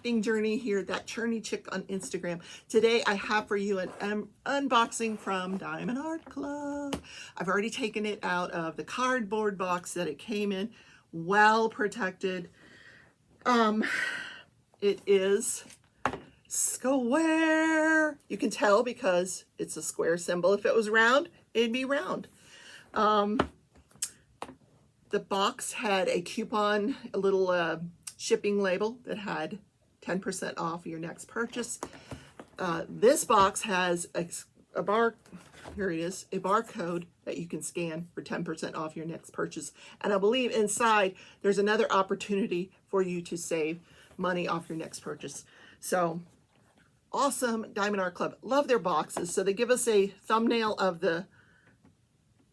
crafting journey here at That Churny Chick on Instagram. Today I have for you an unboxing from Diamond Art Club. I've already taken it out of the cardboard box that it came in, well protected. It is square. You can tell because it's a square symbol. If it was round, it'd be round. The box had a coupon, a little shipping label that had 10% off your next purchase. This box has a barcode that you can scan for 10% off your next purchase. And I believe inside there's another opportunity for you to save money off your next purchase. So awesome, Diamond Art Club. Love their boxes. So they give us a thumbnail of the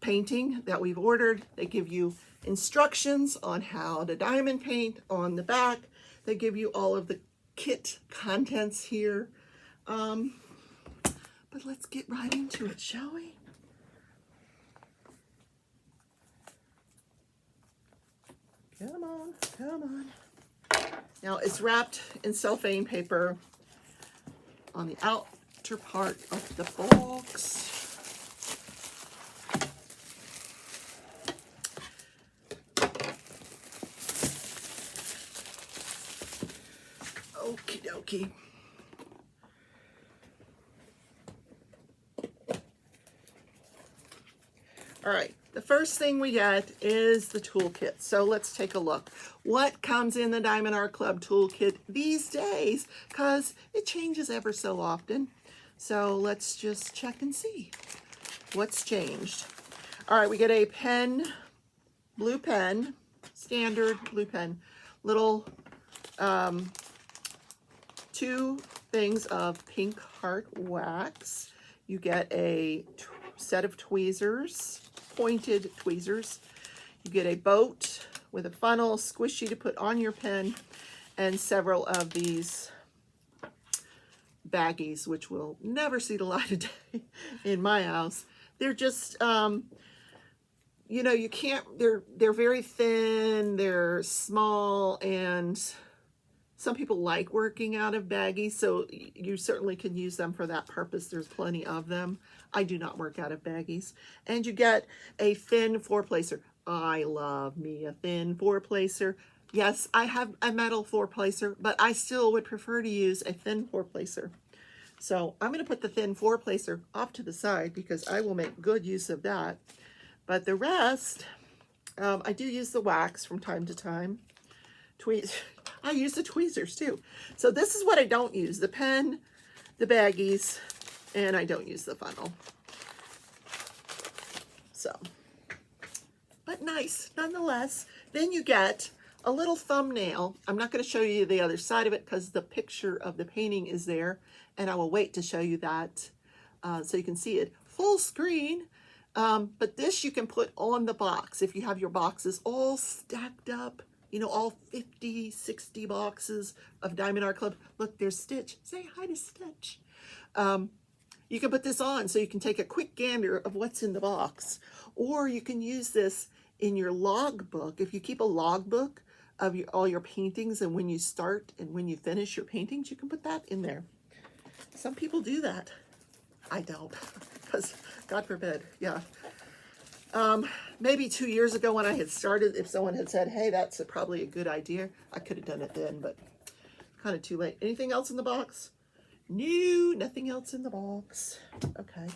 painting that we've ordered. They give you instructions on how to diamond paint on the back. They give you all of the kit contents here. But let's get right into it, shall we? Come on, come on. Now it's wrapped in cellophane paper on the outer part of the box. Okie dokie. All right, the first thing we get is the toolkit. So let's take a look. What comes in the Diamond Art Club toolkit these days? Because it changes ever so often. So let's just check and see what's changed. All right, we get a pen, blue pen, standard blue pen, little 2 things of pink heart wax. You get a set of tweezers, pointed tweezers. You get a boat with a funnel, squishy to put on your pen, and several of these baggies, which will never see the light of day in my house. They're just, you know, you can't, they're very thin, they're small, and some people like working out of baggies, so you certainly can use them for that purpose. There's plenty of them. I do not work out of baggies. And you get a thin 4-placer. I love me a thin 4-placer. Yes, I have a metal 4-placer, but I still would prefer to use a thin 4-placer. So I'm going to put the thin 4-placer off to the side because I will make good use of that. But the rest, I do use the wax from time to time. I use the tweezers too. So this is what I don't use: the pen, the baggies, and I don't use the funnel. So, but nice nonetheless. Then you get a little thumbnail. I'm not going to show you the other side of it because the picture of the painting is there, and I will wait to show you that so you can see it full screen. But this you can put on the box if you have your boxes all stacked up. You know, all 50, 60 boxes of Diamond Art Club. Look, there's Stitch. Say hi to Stitch. You can put this on so you can take a quick gander of what's in the box. Or you can use this in your logbook. If you keep a logbook of all your paintings and when you start and when you finish your paintings, you can put that in there. Some people do that. I don't, because God forbid, yeah. Maybe 2 years ago when I had started, if someone had said, hey, that's probably a good idea, I could have done it then, but kind of too late. Anything else in the box? No, nothing else in the box. Okay.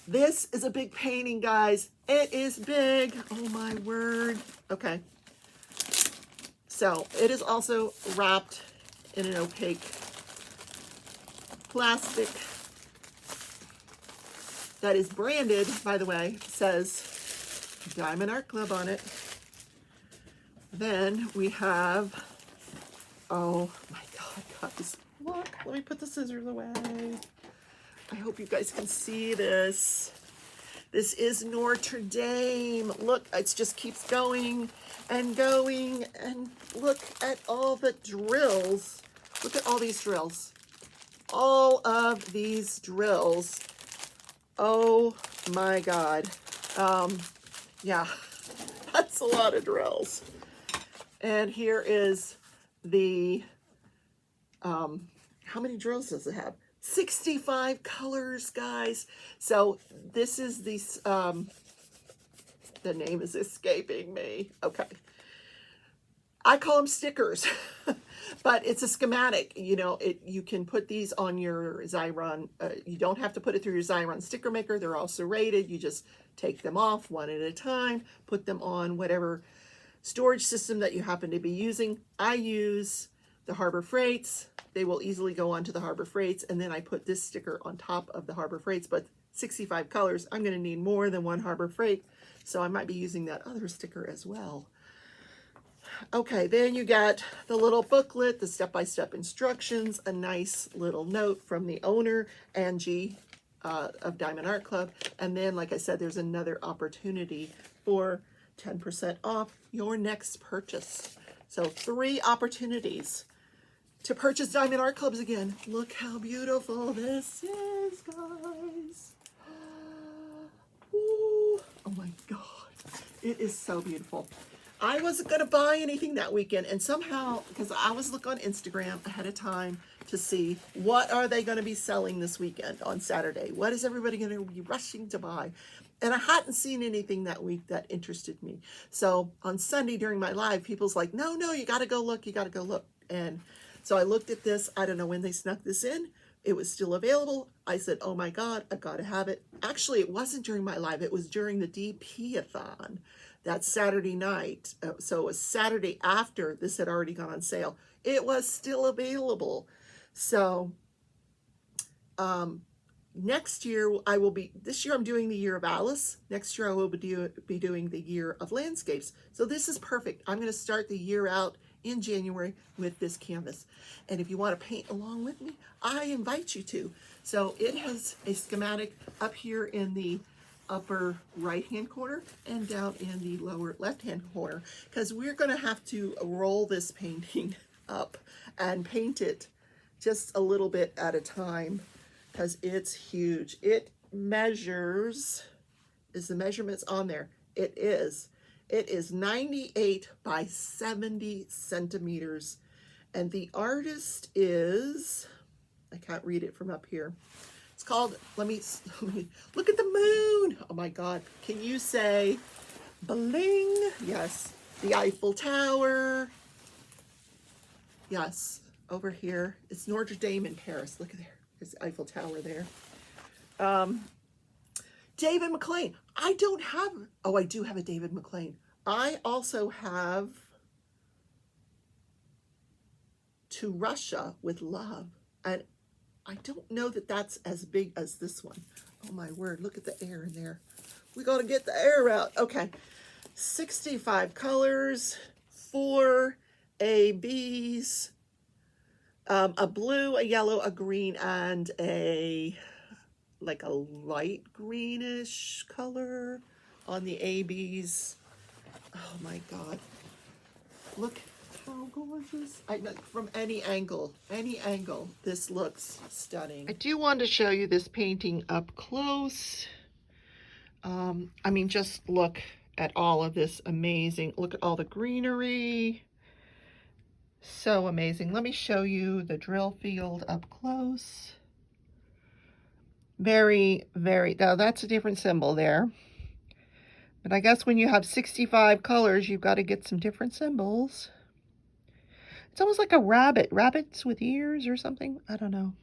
This is a big painting, guys. It is big. Oh, my word. Okay. So it is also wrapped in an opaque plastic that is branded, by the way, says Diamond Art Club on it. Then we have, oh my God, guys, look, let me put the scissors away. I hope you guys can see this. This is Notre Dame. Look, it just keeps going and going, and look at all the drills. Look at all these drills. All of these drills. Oh my God. Yeah, that's a lot of drills. And here is the How many drills does it have? 65 colors, guys. So this is the name is escaping me. Okay. I call them stickers, but it's a schematic. You know, you can put these on your Xyron. You don't have to put it through your Xyron sticker maker. They're also rated. You just take them off one at a time, put them on whatever storage system that you happen to be using. I use the Harbor Freights. They will easily go onto the Harbor Freights, and then I put this sticker on top of the Harbor Freights, but 65 colors, I'm going to need more than one Harbor Freight, so I might be using that other sticker as well. Okay, then you got the little booklet, the step-by-step instructions, a nice little note from the owner, Angie, of Diamond Art Club. And then, like I said, there's another opportunity for 10% off your next purchase. So 3 opportunities to purchase Diamond Art Clubs again. Look how beautiful this is, guys. Ooh, oh my God. It is so beautiful. I wasn't going to buy anything that weekend, and somehow, because I was looking on Instagram ahead of time to see what are they going to be selling this weekend on Saturday. What is everybody going to be rushing to buy? And I hadn't seen anything that week that interested me. So on Sunday during my live, people's like, no, you got to go look. You got to go look. And so I looked at this. I don't know when they snuck this in. It was still available. I said, oh my God, I've got to have it. Actually, it wasn't during my live. It was during the DP-a-thon. That Saturday night. So it was Saturday after this had already gone on sale. It was still available. So next year this year I'm doing the Year of Alice. Next year I will be doing the Year of Landscapes. So this is perfect. I'm going to start the year out in January with this canvas. And if you want to paint along with me, I invite you to. So it has a schematic up here in the upper right hand corner and down in the lower left hand corner, because we're going to have to roll this painting up and paint it just a little bit at a time because it's huge. It measures, is the measurements on there? It is 98 by 70 centimeters, and the artist is, I can't read it from up here. It's called, let me look at the moon. Oh my God. Can you say bling? Yes. The Eiffel Tower. Yes. Over here. It's Notre Dame in Paris. Look at there. There's the Eiffel Tower there. David McLean. I don't have, oh, I do have a David McLean. I also have To Russia with Love. And I don't know that that's as big as this one. Oh my word, look at the air in there. We gotta get the air out. Okay, 65 colors, 4 ABs, a blue, a yellow, a green, and like a light greenish color on the ABs. Oh my God, look how gorgeous. From any angle, this looks stunning. I do want to show you this painting up close. I mean, just look at all of this amazing, look at all the greenery. So amazing. Let me show you the drill field up close. Very, now that's a different symbol there. But I guess when you have 65 colors, you've got to get some different symbols. It's almost like a rabbit. Rabbits with ears or something. I don't know.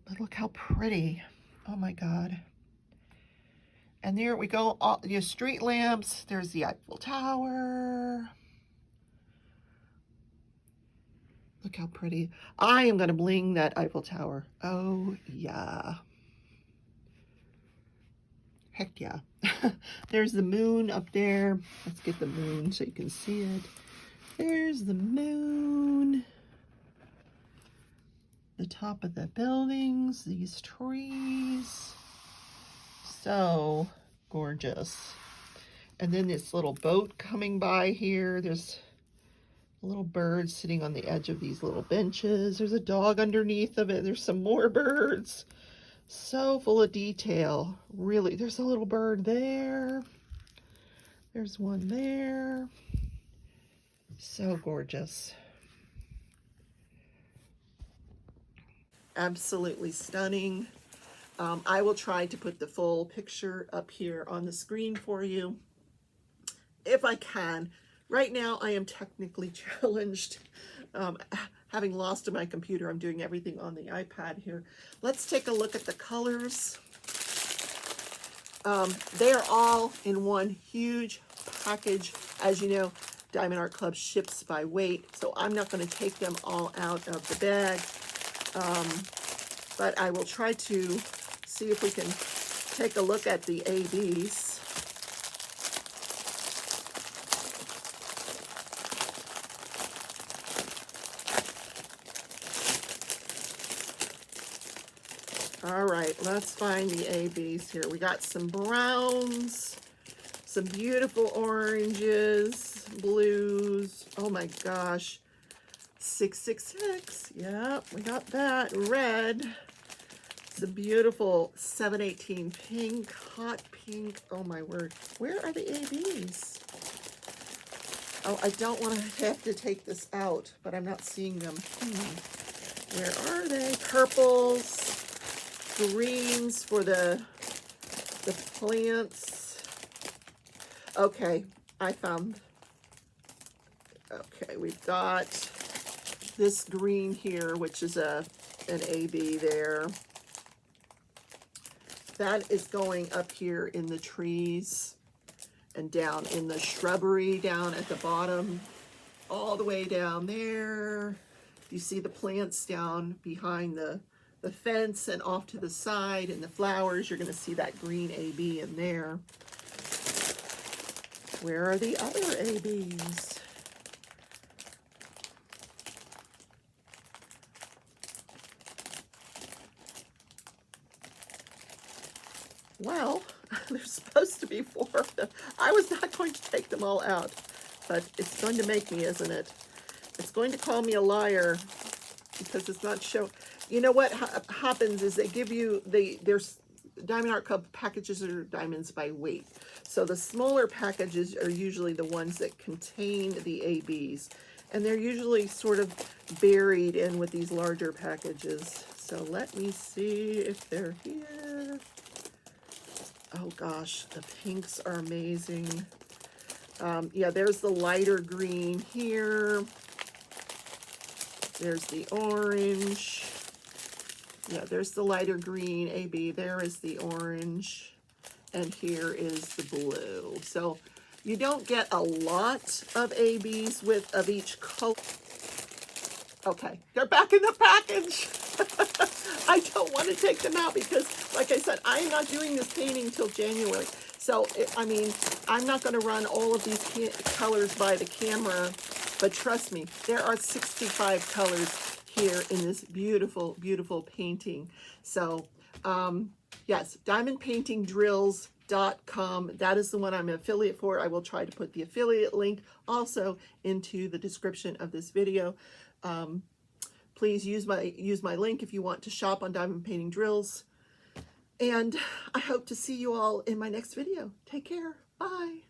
But look how pretty. Oh my God. And there we go. All your street lamps. There's the Eiffel Tower. Look how pretty. I am going to bling that Eiffel Tower. Oh yeah. Heck yeah. There's the moon up there. Let's get the moon so you can see it. There's the moon. The top of the buildings, these trees. So gorgeous. And then this little boat coming by here. There's a little bird sitting on the edge of these little benches. There's a dog underneath of it. There's some more birds. So full of detail. Really, there's a little bird there. There's one there. So gorgeous. Absolutely stunning. I will try to put the full picture up here on the screen for you if I can. Right now I am technically challenged. Having lost my computer, I'm doing everything on the iPad here. Let's take a look at the colors. They are all in one huge package. As you know, Diamond Art Club ships by weight, so I'm not going to take them all out of the bag. But I will try to see if we can take a look at the ABs. All right, let's find the ABs here. We got some browns, some beautiful oranges, blues. Oh my gosh. 666. Yep, we got that. Red. Some beautiful 718 pink, hot pink. Oh my word. Where are the ABs? Oh, I don't want to have to take this out, but I'm not seeing them. Where are they? Purples, greens for the plants. Okay, I found. Okay, we've got this green here, which is an AB there. That is going up here in the trees and down in the shrubbery down at the bottom, all the way down there. You see the plants down behind the fence and off to the side, and the flowers. You're going to see that green AB in there. Where are the other ABs? Well, there's supposed to be 4 of them. I was not going to take them all out, but it's going to make me, isn't it? It's going to call me a liar because it's not show. You know what happens is they give you there's Diamond Art Club packages are diamonds by weight. So the smaller packages are usually the ones that contain the ABs, and they're usually sort of buried in with these larger packages. So let me see if they're here. Oh gosh, the pinks are amazing. Yeah, there's the lighter green here. There's the orange. Yeah, there's the lighter green AB. There is the orange. And here is the blue. So you don't get a lot of ABs of each color. Okay, they're back in the package. I don't want to take them out because, like I said, I'm not doing this painting till January. So, I mean, I'm not going to run all of these colors by the camera, but trust me, there are 65 colors here in this beautiful, beautiful painting. So, yes, diamondpaintingdrills.com. That is the one I'm an affiliate for. I will try to put the affiliate link also into the description of this video. Please use my link if you want to shop on Diamond Painting Drills. And I hope to see you all in my next video. Take care. Bye.